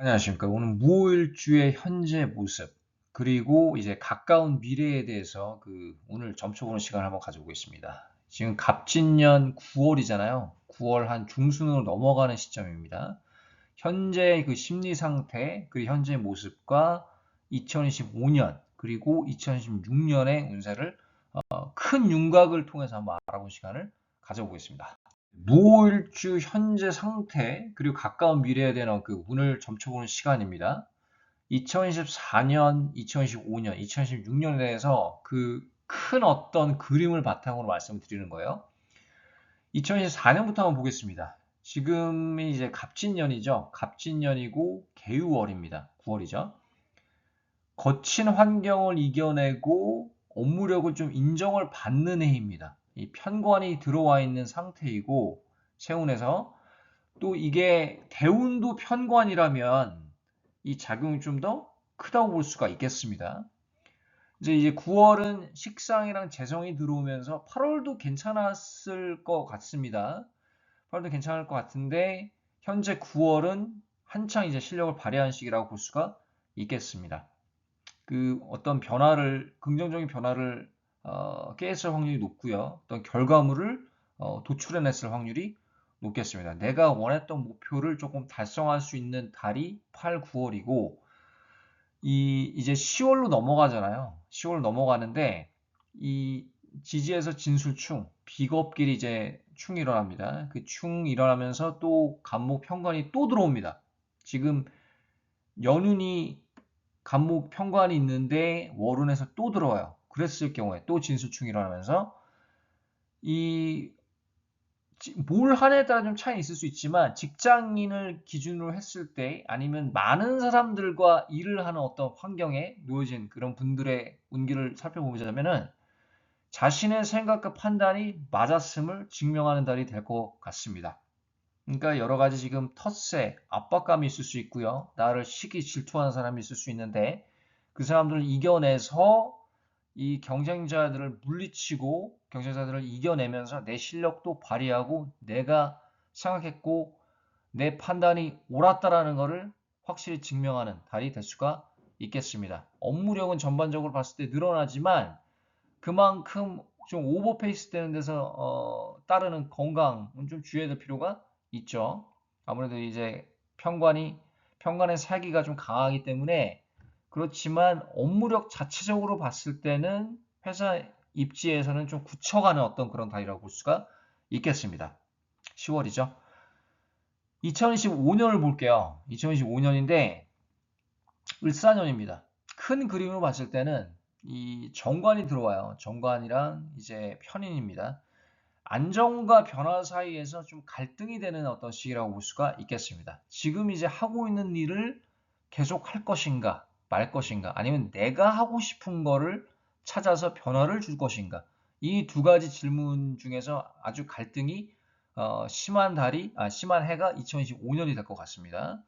안녕하십니까. 오늘 무오일주의 현재 모습, 그리고 이제 가까운 미래에 대해서 오늘 점쳐보는 시간을 한번 가져보겠습니다. 지금 갑진년 9월이잖아요. 9월 한 중순으로 넘어가는 시점입니다. 현재 그 심리 상태, 그리고 현재 모습과 2025년, 그리고 2026년의 운세를 큰 윤곽을 통해서 한번 알아본 시간을 가져보겠습니다. 무오일주 현재 상태 그리고 가까운 미래에 대한 운을 점쳐보는 시간입니다. 2024년, 2025년, 2026년에 대해서 그 큰 어떤 그림을 바탕으로 말씀을 드리는 거예요. 2024년부터 한번 보겠습니다. 지금이 이제 갑진년이죠. 갑진년이고 개유월입니다. 9월이죠. 거친 환경을 이겨내고 업무력을 좀 인정을 받는 해입니다. 이 편관이 들어와 있는 상태이고 세운에서 또 이게 대운도 편관이라면 이 작용이 좀 더 크다고 볼 수가 있겠습니다. 이제 9월은 식상이랑 재성이 들어오면서 8월도 괜찮았을 것 같습니다. 8월도 괜찮을 것 같은데 현재 9월은 한창 이제 실력을 발휘하는 시기라고 볼 수가 있겠습니다. 그 어떤 변화를 긍정적인 변화를 깨했을 확률이 높고요. 어떤 결과물을 도출해냈을 확률이 높겠습니다. 내가 원했던 목표를 조금 달성할 수 있는 달이 8, 9월이고 이제 10월로 넘어가잖아요. 10월 넘어가는데 이 지지에서 진술충, 비겁길이 이제 충이 일어납니다. 그 충 일어나면서 또 간목 편관이 또 들어옵니다. 지금 연운이 간목 편관이 있는데 월운에서 또 들어와요. 그랬을 경우에 또 진수충이 일어나면서 이 뭘 하냐에 따라 좀 차이 있을 수 있지만 직장인을 기준으로 했을 때 아니면 많은 사람들과 일을 하는 어떤 환경에 놓여진 그런 분들의 운기를 살펴보자면은 자신의 생각과 판단이 맞았음을 증명하는 달이 될 것 같습니다. 그러니까 여러 가지 지금 텃세, 압박감이 있을 수 있고요. 나를 시기 질투하는 사람이 있을 수 있는데 그 사람들을 이겨내서 이 경쟁자들을 물리치고 경쟁자들을 이겨내면서 내 실력도 발휘하고 내가 생각했고 내 판단이 옳았다라는 것을 확실히 증명하는 달이 될 수가 있겠습니다. 업무력은 전반적으로 봤을 때 늘어나지만 그만큼 좀 오버페이스 되는 데서 따르는 건강은 좀 주의해야 될 필요가 있죠. 아무래도 이제 편관의 사기가 좀 강하기 때문에 그렇지만 업무력 자체적으로 봤을 때는 회사 입지에서는 좀 굳혀가는 어떤 그런 달이라고 볼 수가 있겠습니다. 10월이죠. 2025년을 볼게요. 2025년인데 을사년입니다. 큰 그림으로 봤을 때는 이 정관이 들어와요. 정관이랑 이제 편인입니다. 안정과 변화 사이에서 좀 갈등이 되는 어떤 시기라고 볼 수가 있겠습니다. 지금 이제 하고 있는 일을 계속 할 것인가, 말 것인가, 아니면 내가 하고 싶은 거를 찾아서 변화를 줄 것인가. 이 두 가지 질문 중에서 아주 갈등이 심한 해가 2025년이 될 것 같습니다.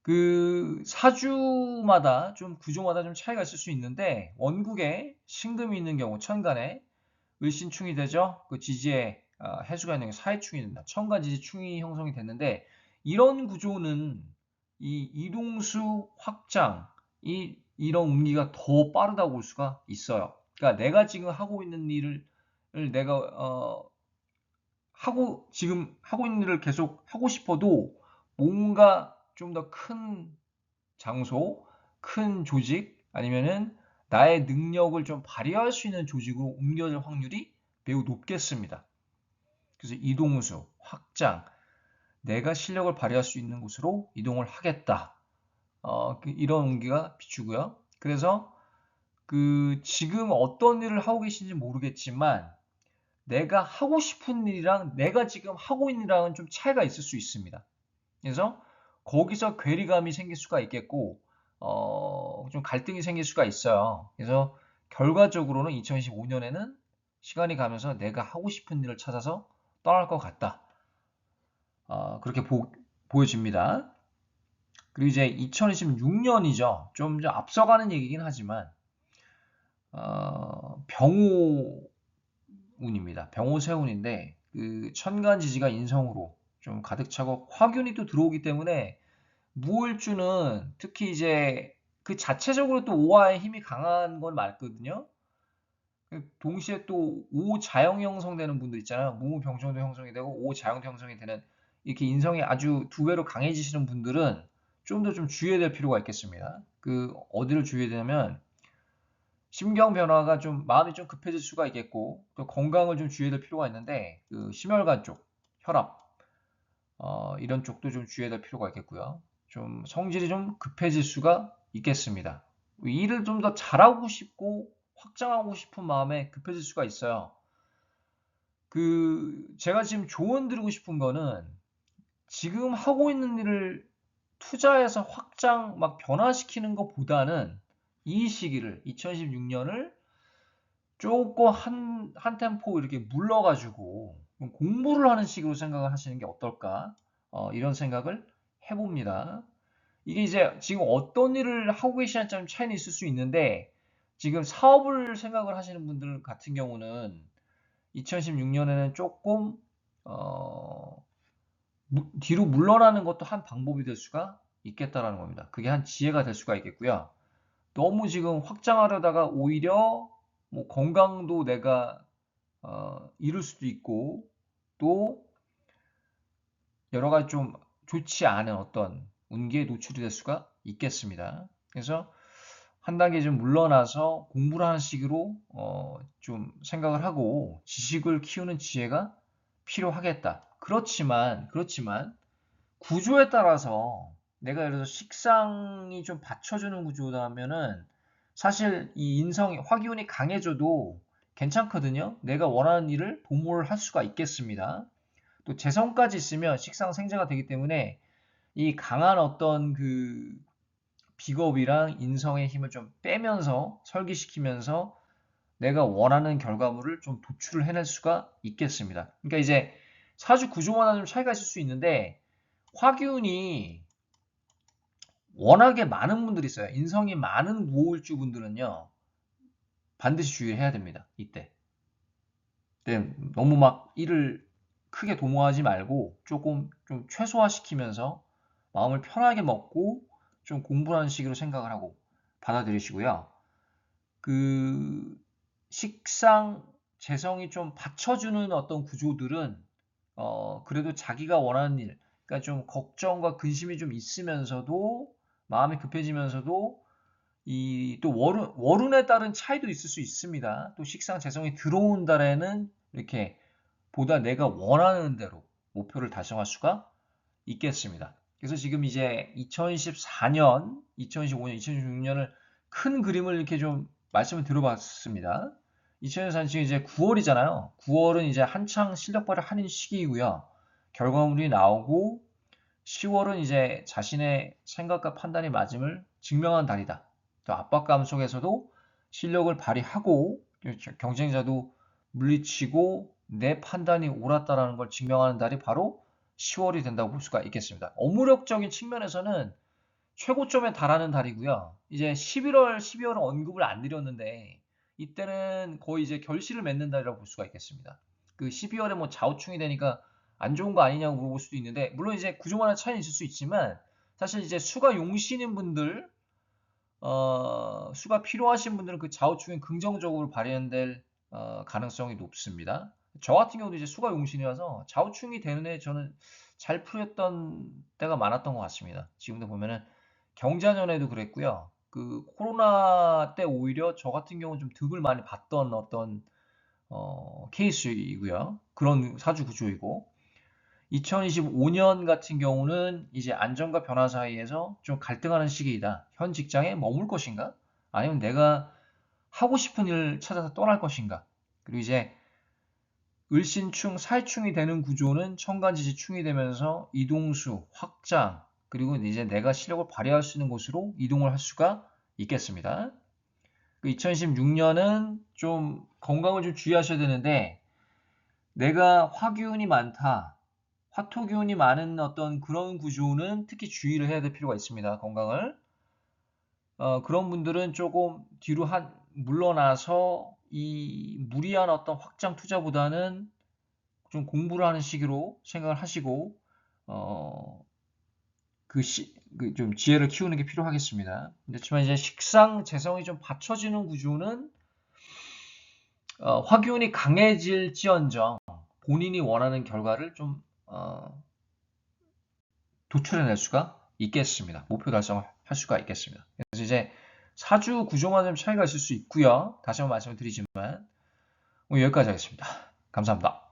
그 사주마다 좀 구조마다 좀 차이가 있을 수 있는데 원국에 신금이 있는 경우 천간에 을신충이 되죠. 그 지지에 해수가 있는 게 사해충이 된다. 천간지지충이 형성이 됐는데 이런 구조는 이 이동수 확장 이런 운기가 더 빠르다고 볼 수가 있어요. 그러니까 내가 지금 하고 있는 일을 내가 지금 하고 있는 일을 계속 하고 싶어도 뭔가 좀 더 큰 장소, 큰 조직 아니면은 나의 능력을 좀 발휘할 수 있는 조직으로 옮겨질 확률이 매우 높겠습니다. 그래서 이동수, 확장, 내가 실력을 발휘할 수 있는 곳으로 이동을 하겠다. 이런 운기가 비추고요. 그래서 지금 어떤 일을 하고 계신지 모르겠지만 내가 하고 싶은 일이랑 내가 지금 하고 있는 일랑은 좀 차이가 있을 수 있습니다. 그래서 거기서 괴리감이 생길 수가 있겠고 좀 갈등이 생길 수가 있어요. 그래서 결과적으로는 2025년에는 시간이 가면서 내가 하고 싶은 일을 찾아서 떠날 것 같다. 그렇게 보여집니다. 그리고 이제 2026년이죠. 좀 앞서가는 얘기긴 하지만 병호운입니다. 병호세운인데 그 천간지지가 인성으로 좀 가득 차고 화균이 또 들어오기 때문에 무호일주는 특히 이제 그 자체적으로 또 오화의 힘이 강한 건 맞거든요. 동시에 또 오자형 형성되는 분들 있잖아요. 무무병정도 형성이 되고 오자형도 형성이 되는 이렇게 인성이 아주 두 배로 강해지시는 분들은 좀 더 좀 주의해야 될 필요가 있겠습니다. 그 어디를 주의해야 되냐면 심경 변화가 좀 마음이 좀 급해질 수가 있겠고 또 건강을 좀 주의해야 될 필요가 있는데 그 심혈관 쪽, 혈압 이런 쪽도 좀 주의해야 될 필요가 있겠고요. 좀 성질이 좀 급해질 수가 있겠습니다. 일을 좀 더 잘하고 싶고 확장하고 싶은 마음에 급해질 수가 있어요. 제가 지금 조언 드리고 싶은 거는 지금 하고 있는 일을 투자해서 확장 막 변화시키는 것보다는 이 시기를 2016년을 조금 한 템포 이렇게 물러가지고 공부를 하는 식으로 생각을 하시는 게 어떨까? 이런 생각을 해봅니다. 이게 이제 지금 어떤 일을 하고 계시냐에 좀 차이는 있을 수 있는데 지금 사업을 생각을 하시는 분들 같은 경우는 2016년에는 조금 어, 뒤로 물러나는 것도 한 방법이 될 수가 있겠다라는 겁니다. 그게 한 지혜가 될 수가 있겠고요. 너무 지금 확장하려다가 오히려 뭐 건강도 내가 잃을 수도 있고 또 여러 가지 좀 좋지 않은 어떤 운기에 노출이 될 수가 있겠습니다. 그래서 한 단계 좀 물러나서 공부를 하는 식으로 좀 생각을 하고 지식을 키우는 지혜가 필요하겠다. 그렇지만 구조에 따라서 내가 예를 들어서 식상이 좀 받쳐주는 구조라면은 사실 이 인성이 화기운이 강해져도 괜찮거든요. 내가 원하는 일을 도모를 할 수가 있겠습니다. 또 재성까지 있으면 식상 생재가 되기 때문에 이 강한 어떤 그 비겁이랑 인성의 힘을 좀 빼면서 설기시키면서 내가 원하는 결과물을 좀 도출을 해낼 수가 있겠습니다. 그러니까 이제 사주 구조마다 좀 차이가 있을 수 있는데 화기운이 워낙에 많은 분들이 있어요. 인성이 많은 무호일주 분들은요. 반드시 주의해야 됩니다. 이때. 네, 너무 막 일을 크게 도모하지 말고 조금 좀 최소화시키면서 마음을 편하게 먹고 좀 공부하는 식으로 생각을 하고 받아들이시고요. 그 식상 재성이 좀 받쳐주는 어떤 구조들은 그래도 자기가 원하는 일, 그러니까 좀 걱정과 근심이 좀 있으면서도 마음이 급해지면서도 이 또 월운에 따른 차이도 있을 수 있습니다. 또 식상 재성이 들어온 달에는 이렇게 보다 내가 원하는 대로 목표를 달성할 수가 있겠습니다. 그래서 지금 이제 2014년, 2015년, 2016년을 큰 그림을 이렇게 좀 말씀을 드려봤습니다. 2014년 지금 이제 9월이잖아요. 9월은 이제 한창 실력 발휘하는 시기이고요. 결과물이 나오고 10월은 이제 자신의 생각과 판단이 맞음을 증명한 달이다. 또 압박감 속에서도 실력을 발휘하고 경쟁자도 물리치고 내 판단이 옳았다라는 걸 증명하는 달이 바로 10월이 된다고 볼 수가 있겠습니다. 업무력적인 측면에서는 최고점에 달하는 달이고요. 이제 11월, 12월은 언급을 안 드렸는데 이때는 거의 이제 결실을 맺는 달이라고 볼 수가 있겠습니다. 그 12월에 뭐 좌우충이 되니까 안 좋은 거 아니냐고 물어볼 수도 있는데 물론 이제 구조마다 차이는 있을 수 있지만 사실 이제 수가 용신인 분들 수가 필요하신 분들은 그 좌우충이 긍정적으로 발현될 가능성이 높습니다. 저 같은 경우도 이제 수가 용신이라서 좌우충이 되는 해 저는 잘 풀렸던 때가 많았던 것 같습니다. 지금도 보면은 경자년에도 그랬고요. 그 코로나 때 오히려 저 같은 경우는 좀 득을 많이 봤던 어떤 케이스이고요. 그런 사주 구조이고 2025년 같은 경우는 이제 안정과 변화 사이에서 좀 갈등하는 시기이다. 현 직장에 머물 것인가? 아니면 내가 하고 싶은 일을 찾아서 떠날 것인가? 그리고 이제 을신충, 살충이 되는 구조는 천간지지충이 되면서 이동수, 확장, 그리고 이제 내가 실력을 발휘할 수 있는 곳으로 이동을 할 수가 있겠습니다. 2016년은 좀 건강을 좀 주의하셔야 되는데 내가 화기운이 많다. 화토기운이 많은 어떤 그런 구조는 특히 주의를 해야 될 필요가 있습니다. 건강을. 그런 분들은 조금 뒤로 물러나서 이 무리한 어떤 확장 투자보다는 좀 공부를 하는 시기로 생각을 하시고, 어, 좀 지혜를 키우는 게 필요하겠습니다. 그렇지만 이제 식상 재성이 좀 받쳐지는 구조는 화기운이 강해질지언정 본인이 원하는 결과를 좀 도출해낼 수가 있겠습니다. 목표 달성을 할 수가 있겠습니다. 그래서 이제 사주 구조만 좀 차이가 있을 수 있고요. 다시 한번 말씀을 드리지만 오늘 여기까지 하겠습니다. 감사합니다.